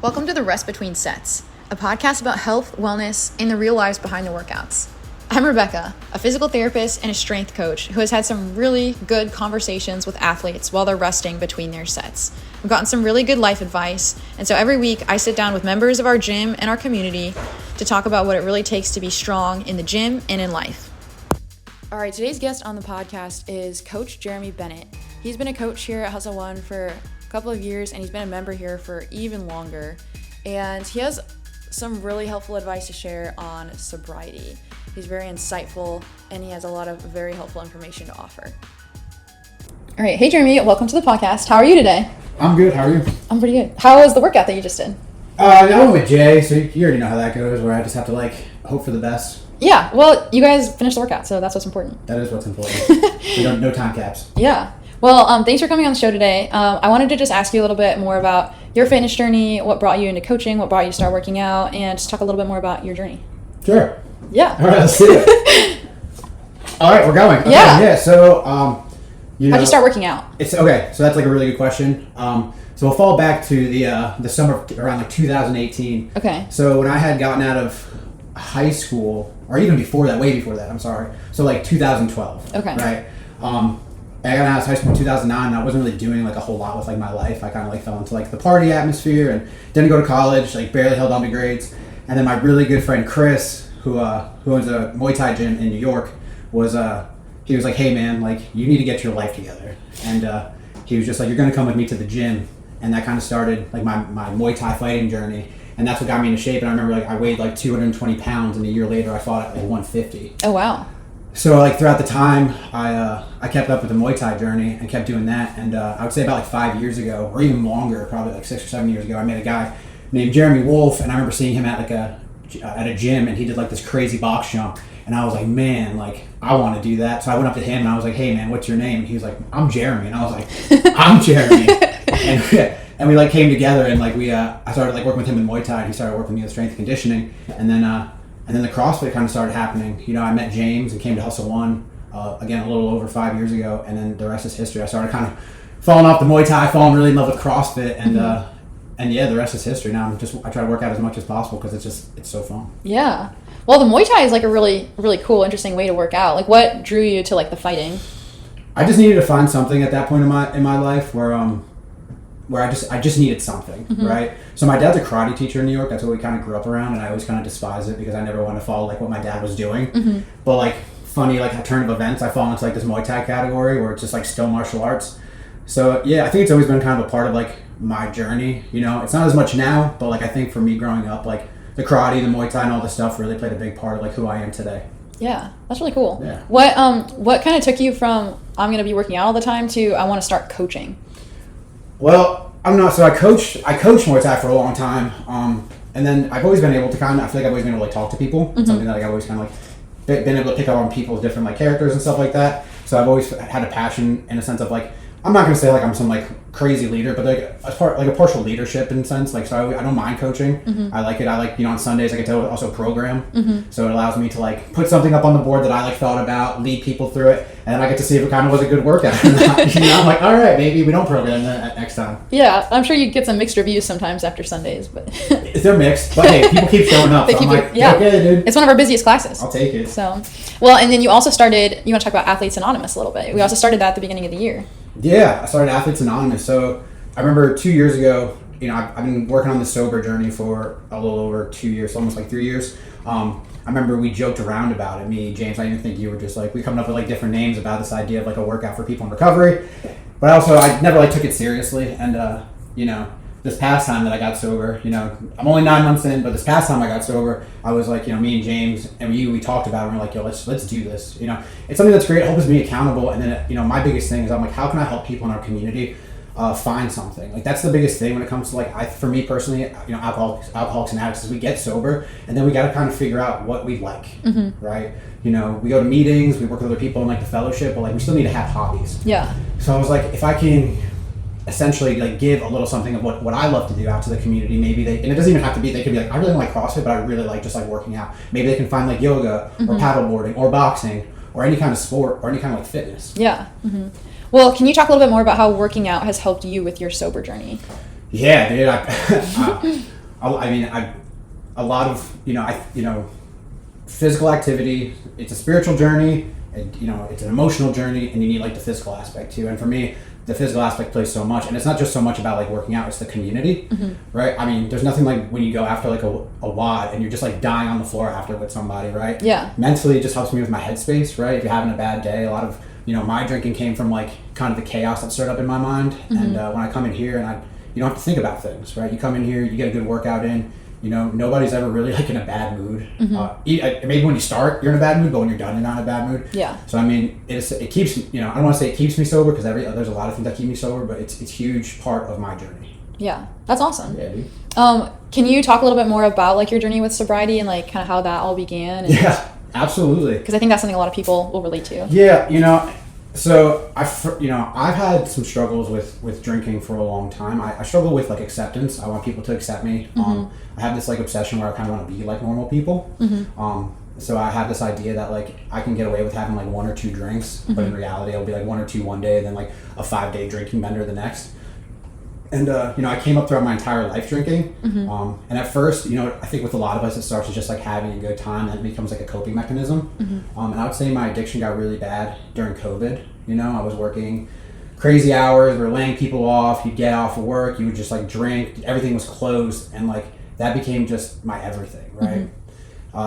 Welcome to the Rest Between Sets, a podcast about health, wellness, and the real lives behind the workouts. I'm Rebecca, a physical therapist and a strength coach who has had some really good conversations with athletes while they're resting between their sets. I've gotten some really good life advice, and so every week I sit down with members of our gym and our community to talk about what it really takes to be strong in the gym and in life. All right, today's guest on the podcast is Coach Jeremy Bennett. He's been a coach here at Hustle One for a couple of years, and he's been a member here for even longer. And he has some really helpful advice to share on sobriety. He's very insightful, and he has a lot of very helpful information to offer. All right, hey Jeremy, welcome to the podcast. How are you today? I'm good. How are you? I'm pretty good. How was the workout that you just did? I went with Jay, so you already know how that goes, where I just have to hope for the best. Yeah, well, you guys finished the workout, so that's what's important. That is what's important. No time caps. Yeah. Well, thanks for coming on the show today. I wanted to just ask you a little bit more about your fitness journey, what brought you into coaching, what brought you to start working out, and just talk a little bit more about your journey. Sure. Yeah. All right, let's do it. All right, we're going. Okay, yeah. So, how'd you start working out? It's okay. So that's a really good question. So we'll fall back to the summer around 2018. Okay. So when I had gotten out of high school, or even before that, way before that, I'm sorry. So 2012. Okay. Right. I got out of high school in 2009, and I wasn't really doing a whole lot with my life. I kind of fell into the party atmosphere and didn't go to college. Barely held on to grades. And then my really good friend Chris, who owns a Muay Thai gym in New York, he was like, "Hey man, you need to get your life together." And he was just like, "You're gonna come with me to the gym," and that kind of started my Muay Thai fighting journey. And that's what got me into shape. And I remember I weighed 220 pounds, and a year later I fought at 150. Oh wow. So throughout the time, I kept up with the Muay Thai journey and kept doing that. And I would say about 5 years ago, or even longer, probably 6 or 7 years ago, I met a guy named Jeremy Wolf, and I remember seeing him at a gym, and he did this crazy box jump. And I was like, man, I want to do that. So I went up to him and I was like, "Hey man, what's your name?" And he was like, "I'm Jeremy." And I was like, "I'm Jeremy." and we came together, and I started working with him in Muay Thai, and he started working with me with strength and conditioning. And then the CrossFit kind of started happening. I met James and came to Hustle One, again, a little over 5 years ago, and then the rest is history. I started kind of falling off the Muay Thai, falling really in love with CrossFit, and yeah, the rest is history. Now I try to work out as much as possible because it's so fun. Yeah. Well, the Muay Thai is a really, really cool, interesting way to work out. What drew you to the fighting? I just needed to find something at that point in my life where I just needed something, right? So my dad's a karate teacher in New York. That's what we kind of grew up around, and I always kind of despised it because I never wanted to follow what my dad was doing. But funny, a turn of events, I fall into this Muay Thai category where it's just still martial arts. So yeah, I think it's always been kind of a part of my journey. It's not as much now, but I think for me growing up, the karate, the Muay Thai, and all this stuff really played a big part of who I am today. Yeah, that's really cool. Yeah. What kind of took you from I'm going to be working out all the time to I want to start coaching? Well, I'm not. So I coached Muay Thai for a long time, and then I've always been able to I feel I've always been able to talk to people. Something that I've always been able to pick up on people's different characters and stuff like that. So I've always had a passion in a sense of I'm not going to say I'm some crazy leader, but a partial leadership in a sense. So I don't mind coaching. I like it. I on Sundays I get to also program. So it allows me to put something up on the board that I thought about, lead people through it, and then I get to see if it kind of was a good workout or not. I'm all right, maybe we don't program that next time. Yeah, I'm sure you get some mixed reviews sometimes after Sundays, but they're mixed. But hey, people keep showing up. So okay, dude. It's one of our busiest classes. I'll take it. So, well, and then you also started. You want to talk about Athletes Anonymous a little bit? We also started that at the beginning of the year. Yeah, I started Athletes Anonymous. So I remember 2 years ago, I've been working on the sober journey for a little over 2 years, almost 3 years. I remember we joked around about it, me, James. I even think you were just we coming up with different names about this idea of a workout for people in recovery. But I never took it seriously. And, this past time that I got sober, I'm only 9 months in, but this past time I got sober, I was me and James and we talked about it, and we're yo, let's do this. It's something that's great. It helps me accountable. And then, my biggest thing is I'm how can I help people in our community find something? That's the biggest thing when it comes to for me personally, alcoholics and addicts is we get sober, and then we got to kind of figure out what we like, right? We go to meetings, we work with other people in the fellowship, but we still need to have hobbies. Yeah. So I was if I can essentially give a little something of what I love to do out to the community, maybe and it doesn't even have to be, they could be I really don't like CrossFit, but I really like just working out. Maybe they can find yoga or paddleboarding or boxing or any kind of sport or any kind of fitness. Yeah. Well, can you talk a little bit more about how working out has helped you with your sober journey? Yeah, dude. I mean, a lot of physical activity. It's a spiritual journey. It's an emotional journey, and you need like the physical aspect too. And for me, the physical aspect plays so much, and it's not just so much about like working out; it's the community, right? I mean, there's nothing like when you go after like a WOD and you're just like dying on the floor after with somebody, right? Yeah. Mentally, it just helps me with my headspace, right? If you're having a bad day, a lot of my drinking came from like kind of the chaos that stirred up in my mind, and when I come in here and you don't have to think about things, right? You come in here, you get a good workout in. Nobody's ever really like in a bad mood. Maybe when you start, you're in a bad mood, but when you're done, you're not in a bad mood. Yeah. So I mean, it keeps I don't want to say it keeps me sober because there's a lot of things that keep me sober, but it's a huge part of my journey. Yeah, that's awesome. Yeah, dude. Can you talk a little bit more about like your journey with sobriety and like kind of how that all began? Yeah, absolutely. Because I think that's something a lot of people will relate to. Yeah, so I've had some struggles with drinking for a long time. I struggle with like acceptance. I want people to accept me. I have this like obsession where I kind of want to be like normal people. So I have this idea that like I can get away with having like 1 or 2 drinks, but in reality it'll be like 1 or 2 one day, then like a 5-day drinking bender the next. And I came up throughout my entire life drinking. And at first, I think with a lot of us it starts with just like having a good time, and it becomes like a coping mechanism. And I would say my addiction got really bad during COVID. I was working crazy hours, we were laying people off, you'd get off of work, you would just like drink, everything was closed, and like that became just my everything, right?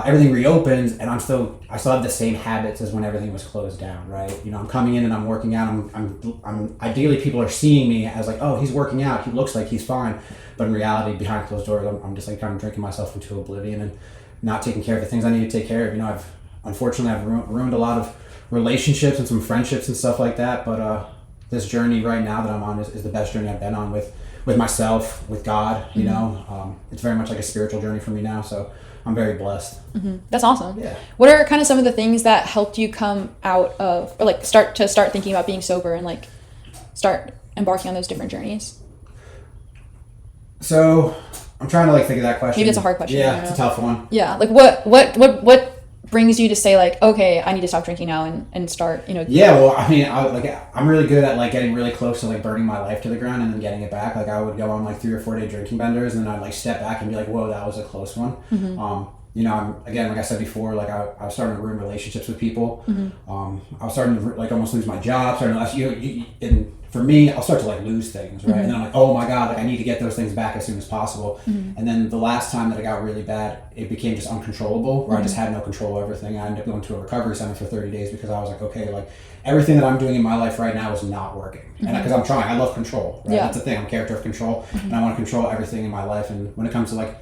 Everything reopens, and I still have the same habits as when everything was closed down, right? I'm coming in and I'm working out. I'm ideally people are seeing me as like, oh, he's working out. He looks like he's fine, but in reality, behind closed doors, I'm just like kind of drinking myself into oblivion and not taking care of the things I need to take care of. I've ruined a lot of relationships and some friendships and stuff like that. But this journey right now that I'm on is the best journey I've been on with myself, with God. It's very much like a spiritual journey for me now. So I'm very blessed. That's awesome. Yeah. What are kind of some of the things that helped you come out of, or like start thinking about being sober and like start embarking on those different journeys? So I'm trying to like think of that question. Maybe it's a hard question. Yeah, it's a tough one. Yeah. Like what brings you to say like, okay, I need to stop drinking now and start, Yeah, well, I mean, I'm really good at like getting really close to like burning my life to the ground and then getting it back. Like I would go on like 3 or 4 day drinking benders, and then I'd like step back and be like, whoa, that was a close one. Again, like I said before, like I was starting to ruin relationships with people. I was starting to like almost lose my job. And for me, I'll start to like lose things, right? And then I'm like, oh my God, like I need to get those things back as soon as possible. And then the last time that it got really bad, it became just uncontrollable, where I just had no control over everything. I ended up going to a recovery center for 30 days because I was like, okay, like everything that I'm doing in my life right now is not working. And because I'm trying, I love control, right? That's the thing, I'm a character of control, and I want to control everything in my life. And when it comes to like,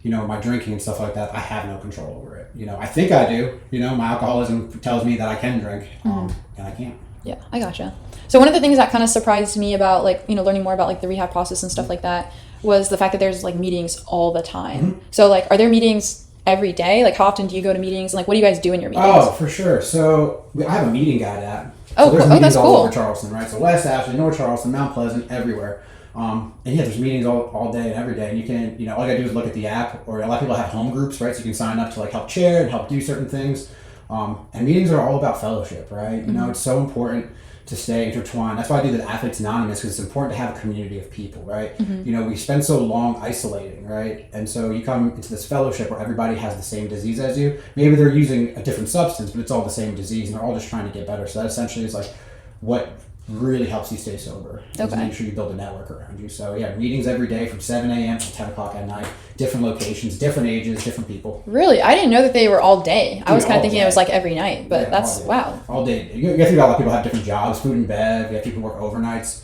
my drinking and stuff like that, I have no control over it. I think I do. My alcoholism tells me that I can drink, and I can't. Yeah, I gotcha. So one of the things that kind of surprised me about like, learning more about like the rehab process and stuff like that was the fact that there's like meetings all the time. So like, are there meetings every day? Like how often do you go to meetings, and like what do you guys do in your meetings? Oh, for sure. So I have a meeting guide app. So there's meetings that's all cool. over Charleston, right? So West Ashley, North Charleston, Mount Pleasant, everywhere. And yeah, there's meetings all day and every day, and you can, all you gotta do is look at the app, or a lot of people have home groups, right? So you can sign up to like help chair and help do certain things. And meetings are all about fellowship, right? It's so important to stay intertwined. That's why I do the Athletes Anonymous, because it's important to have a community of people, right? We spend so long isolating, right? And so you come into this fellowship where everybody has the same disease as you. Maybe they're using a different substance, but it's all the same disease, and they're all just trying to get better. So that essentially is like what really helps you stay sober. Okay. Make sure you build a network around you. So yeah, meetings every day from 7 a.m. to 10 o'clock at night. Different locations, different ages, different people. Really? I didn't know that they were all day. I was kind of thinking it was like every night, but that's, wow. All day. You have to think about a lot of people have different jobs, food and bev. You have people work overnights,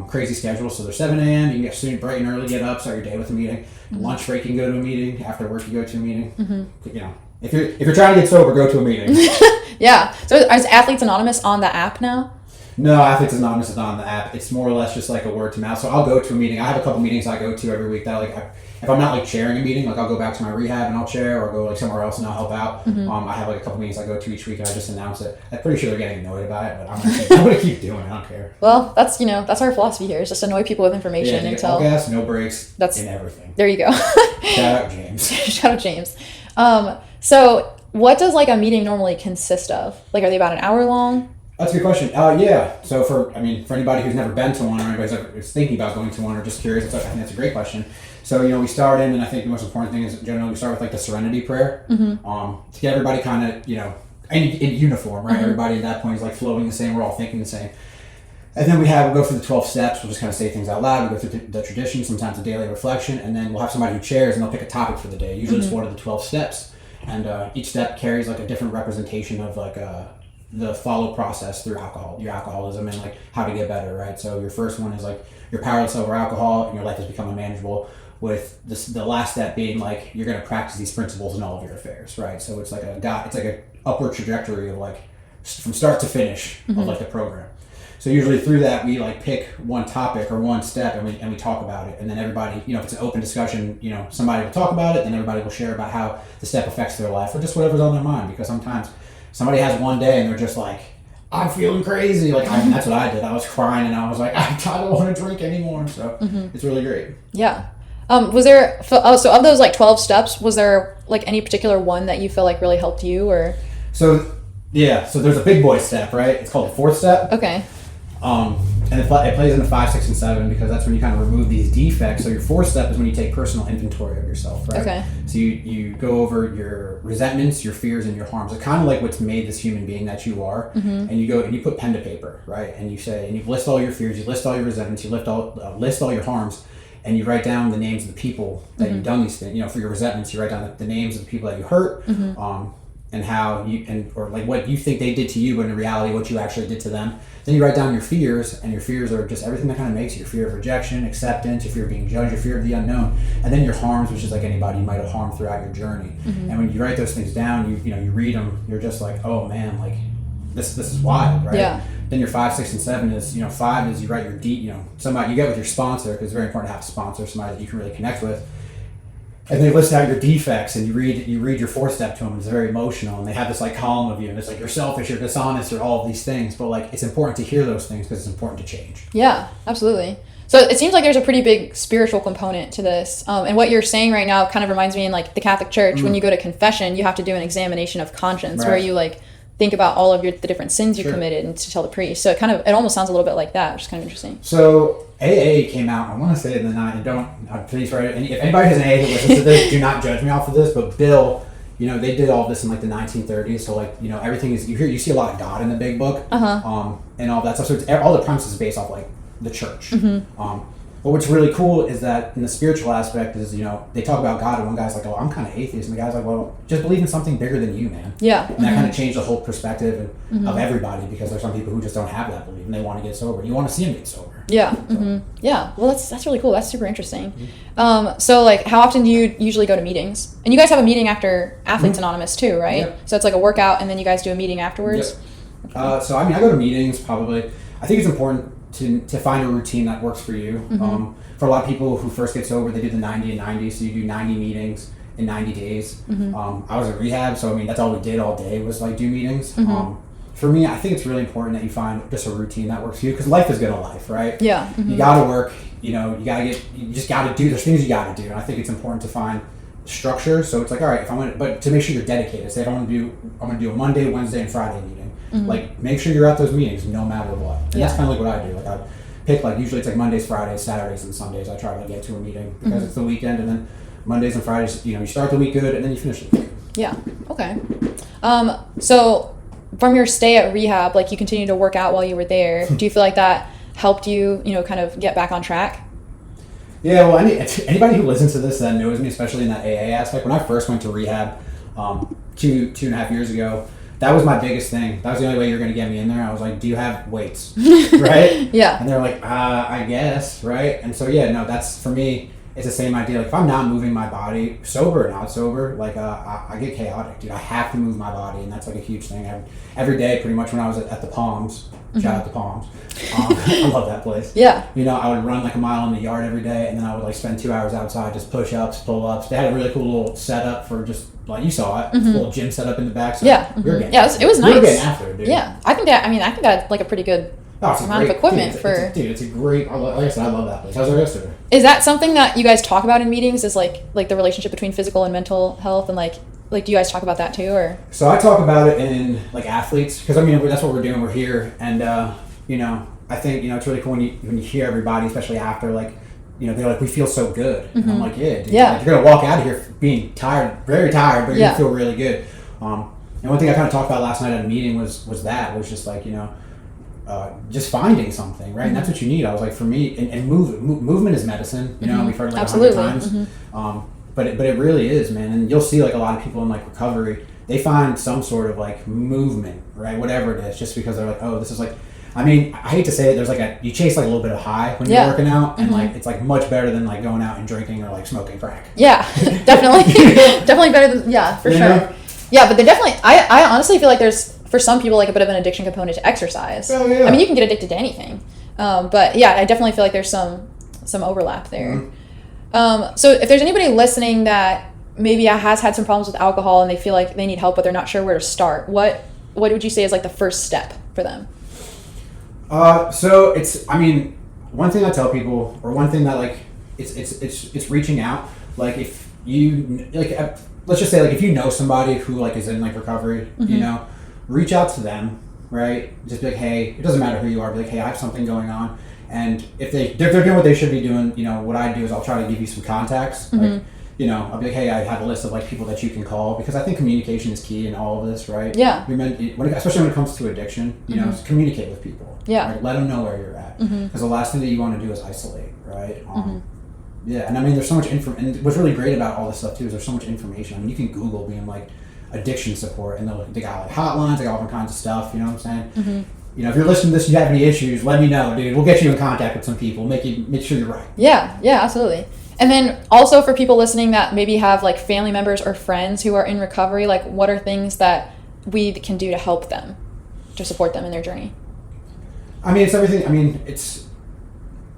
crazy schedules. So they're 7 a.m. You can get student bright and early, get up, start your day with a meeting. Lunch break, you can go to a meeting. After work, you go to a meeting. If you're trying to get sober, go to a meeting. Yeah. So is Athletes Anonymous on the app now? No, Athletes Anonymous is not on the app. It's more or less just like a word to mouth. So I'll go to a meeting. I have a couple meetings I go to every week that if I'm not like chairing a meeting, like I'll go back to my rehab and I'll chair, or go like somewhere else and I'll help out. I have like a couple meetings I go to each week, and I just announce it. I'm pretty sure they're getting annoyed about it, but I'm gonna keep doing it. I don't care. Well, that's that's our philosophy here, is just annoy people with information until all gas, no breaks, in everything. There you go. Shout out James. Shout out James. So what does like a meeting normally consist of? Like, are they about an hour long? That's a good question. Yeah. So for anybody who's never been to one, or anybody who's thinking about going to one, or just curious, I think that's a great question. So we start in, and I think the most important thing is generally we start with like the Serenity Prayer, to get everybody kind of in uniform, right? Everybody at that point is like floating the same. We're all thinking the same. And then we'll go through the 12 steps. We'll just kind of say things out loud. We go through the tradition, sometimes a daily reflection, and then we'll have somebody who chairs and they'll pick a topic for the day. Usually it's one of the 12 steps. And each step carries like a different representation of like the follow process through your alcoholism, and like how to get better, right? So your first one is like you're powerless over alcohol and your life has become unmanageable, with the last step being like you're going to practice these principles in all of your affairs, right? So it's like a upward trajectory of like from start to finish of like the program. So usually through that, we like pick one topic or one step, and we talk about it. And then everybody, if it's an open discussion, somebody will talk about it, then everybody will share about how the step affects their life or just whatever's on their mind. Because sometimes somebody has one day and they're just like, I'm feeling crazy. Like that's what I did. I was crying and I was like, I don't want to drink anymore. So it's really great. Yeah. Was there, so of those like 12 steps, was there like any particular one that you feel like really helped you, or? So there's a big boy step, right? It's called the fourth step. Okay. And it plays into 5, 6, and 7 because that's when you kind of remove these defects. So your fourth step is when you take personal inventory of yourself, right? Okay. So you go over your resentments, your fears, and your harms. It's kind of like what's made this human being that you are. And you go and you put pen to paper, right? And you list all your fears, you list all your resentments, you list all your harms, and you write down the names of the people that you've done these things. For your resentments, you write down the names of the people that you hurt. And how or like what you think they did to you, but in reality what you actually did to them. Then you write down your fears, and your fears are just everything that kind of makes you. Your fear of rejection, acceptance, your fear of being judged, your fear of the unknown, and then your harms, which is like anybody you might have harmed throughout your journey. And when you write those things down, you read them, you're just like, oh man, like this is wild, right? Yeah. Then your 5, 6, and 7 is 5 is you write your somebody you get with your sponsor, because it's very important to have a sponsor, somebody that you can really connect with. And they list out your defects, and you read your fourth step to them. It's very emotional, and they have this like column of you, and it's like you're selfish, you're dishonest, you're all of these things. But like it's important to hear those things because it's important to change. Yeah, absolutely. So it seems like there's a pretty big spiritual component to this, and what you're saying right now kind of reminds me in like the Catholic Church. When you go to confession, you have to do an examination of conscience, where you like think about all of the different sins you committed and to tell the priest. So it almost sounds a little bit like that, which is kind of interesting. So AA came out, I want to say in the 90s, please write it. If anybody has an AA who listens to this, do not judge me off of this, but Bill, they did all this in like the 1930s. So like, everything is, you see a lot of God in the big book, and all that stuff. So all the premises is based off like the church. But what's really cool is that in the spiritual aspect is, they talk about God, and one guy's like, oh, I'm kind of atheist. And the guy's like, well, just believe in something bigger than you, man. Yeah. And that kind of changed the whole perspective of everybody, because there's some people who just don't have that belief and they want to get sober. You want to see them get sober. Yeah. So. Yeah. Well, that's really cool. That's super interesting. So like, how often do you usually go to meetings? And you guys have a meeting after Athletes Anonymous too, right? Yep. So it's like a workout and then you guys do a meeting afterwards? Yep. So I go to meetings probably. I think it's important to find a routine that works for you. For a lot of people who first get sober, they do the 90 and 90, so you do 90 meetings in 90 days. I was in rehab, so that's all we did all day was like do meetings. For me, I think it's really important that you find just a routine that works for you, because life is gonna life, right? Yeah. You gotta work, you just gotta do, there's things you gotta do, and I think it's important to find structure. So it's like, all right, but to make sure you're dedicated. Say I'm gonna do a Monday, Wednesday, and Friday meeting. Like, make sure you're at those meetings no matter what. And that's kind of like what I do. Like, I pick, like, usually it's like Mondays, Fridays, Saturdays, and Sundays. I try to get to a meeting because it's the weekend, and then Mondays and Fridays, you start the week good, and then you finish the week. Yeah. Okay. So from your stay at rehab, like, you continued to work out while you were there. Do you feel like that helped you, kind of get back on track? Yeah, well, anybody who listens to this that knows me, especially in that AA aspect, when I first went to rehab 2.5 years ago, that was my biggest thing. That was the only way you're going to get me in there. I was like, do you have weights? Right? Yeah. And they're like, I guess, right? And so, that's, for me, it's the same idea. Like, if I'm not moving my body, sober or not sober, like, I get chaotic, dude. I have to move my body, and that's, like, a huge thing. Every day, pretty much, when I was at the Palms, shout out to Palms. I love that place. Yeah. I would run, like, a mile in the yard every day, and then I would, like, spend 2 hours outside, just push-ups, pull-ups. They had a really cool little setup for just, like, you saw it, a little gym setup in the back. So we were getting it was nice. We were getting after it, dude. Yeah. I think that, like, a pretty good amount of equipment it's a great, like I said, I love that place. How's our yesterday? Is that something that you guys talk about in meetings, is like the relationship between physical and mental health, and like like, do you guys talk about that too, or? So I talk about it in like athletes, because I mean that's what we're doing. We're here, and I think it's really cool when you hear everybody, especially after, like, they're like, we feel so good. And I'm like, yeah, dude. Yeah. Like, you're gonna walk out of here being tired, very tired, but you're gonna feel really good. And one thing I kind of talked about last night at a meeting was just like, just finding something, right? And that's what you need. I was like, for me, and movement is medicine. We've heard it like 100 times. But it really is, man. And you'll see like a lot of people in like recovery, they find some sort of like movement, right? Whatever it is, just because they're like, oh, this is like, I mean, I hate to say it, there's like you chase like a little bit of high when you're working out, and like it's like much better than like going out and drinking or like smoking crack. Yeah, definitely. Definitely better than, for sure. Yeah, but they definitely, I honestly feel like there's, for some people, like a bit of an addiction component to exercise. Oh, yeah. I mean, you can get addicted to anything. But yeah, I definitely feel like there's some overlap there. So if there's anybody listening that maybe has had some problems with alcohol and they feel like they need help, but they're not sure where to start, what would you say is like the first step for them? So one thing I tell people, or one thing that like, it's reaching out. Like, if you, like, let's just say, like, if you know somebody who like is in like recovery, reach out to them, right? Just be like, hey, it doesn't matter who you are, be like, hey, I have something going on. And if they're doing what they should be doing, what I do is I'll try to give you some contacts. Like, I'll be like, hey, I have a list of like people that you can call, because I think communication is key in all of this, right? Yeah. Especially when it comes to addiction, communicate with people. Yeah. Right? Let them know where you're at, because the last thing that you want to do is isolate, right? Yeah, and I mean, there's so much and what's really great about all this stuff too is there's so much information. I mean, you can Google being like addiction support, and they got like hotlines, they got all different kinds of stuff. You know what I'm saying? If you're listening to this, you have any issues, let me know, dude. We'll get you in contact with some people, make sure you're right. Yeah, absolutely. And then also for people listening that maybe have like family members or friends who are in recovery, like, what are things that we can do to help them, to support them in their journey? I mean, it's everything. I mean, it's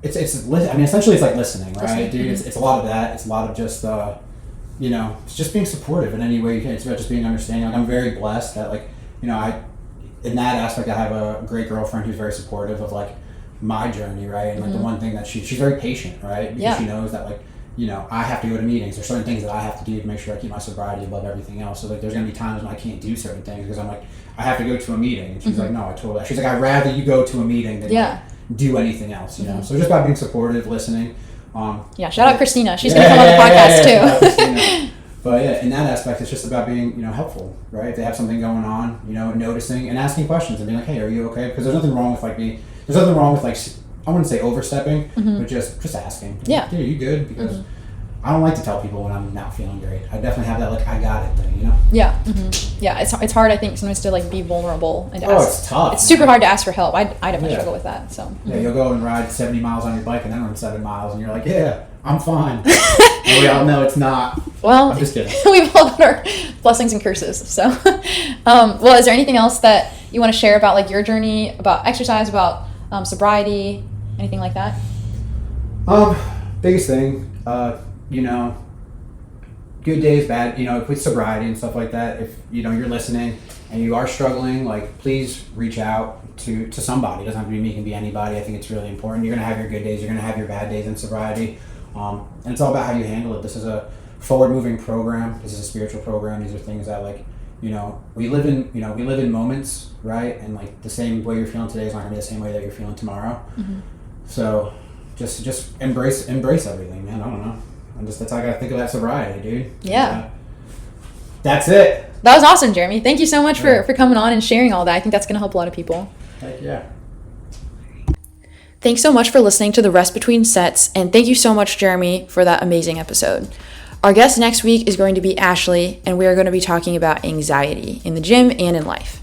essentially it's like listening, right, dude? It's a lot of that. It's a lot of just it's just being supportive in any way you can. It's about just being understanding. Like, I'm very blessed that, like, in that aspect, I have a great girlfriend who's very supportive of like my journey, right? And like the one thing that she's very patient, right? Because she knows that, like, I have to go to meetings. There's certain things that I have to do to make sure I keep my sobriety above everything else. So like, there's gonna be times when I can't do certain things because I'm like, I have to go to a meeting, and she's like, no, I told her. She's like, I'd rather you go to a meeting than like, do anything else, So just by being supportive, listening. Shout out Christina. She's gonna come on the podcast too. But yeah, in that aspect, it's just about being, helpful, right? If they have something going on, noticing and asking questions and being like, hey, are you okay? Because there's nothing wrong with like I wouldn't say overstepping, but just asking. Yeah. Dude, are you good? Because I don't like to tell people when I'm not feeling great. I definitely have that like, I got it thing, Yeah. Yeah, it's hard, I think, sometimes to like be vulnerable and to ask. It's tough. It's super hard to ask for help. I definitely struggle with that. So yeah, you'll go and ride 70 miles on your bike and then run 7 miles and you're like, yeah, I'm fine. And we all know it's not. Well, I'm just kidding. We've all got our blessings and curses. So, well, is there anything else that you want to share about like your journey, about exercise, about sobriety, anything like that? Biggest thing, good days, bad, with sobriety and stuff like that. If you're listening and you are struggling, like, please reach out to somebody. It doesn't have to be me, it can be anybody. I think it's really important. You're gonna have your good days, you're gonna have your bad days in sobriety. And it's all about how you handle it. This is a forward-moving program. This is a spiritual program. These are things that, like, we live in moments, right? And like the same way you're feeling today is not gonna be the same way that you're feeling tomorrow. So just embrace everything, man. I don't know. That's how I gotta think of that sobriety, dude. Yeah. That's it. That was awesome, Jeremy. Thank you so much for coming on and sharing all that. I think that's gonna help a lot of people. Heck yeah. Thanks so much for listening to the Rest Between Sets, and thank you so much, Jeremy, for that amazing episode. Our guest next week is going to be Ashley, and we are going to be talking about anxiety in the gym and in life.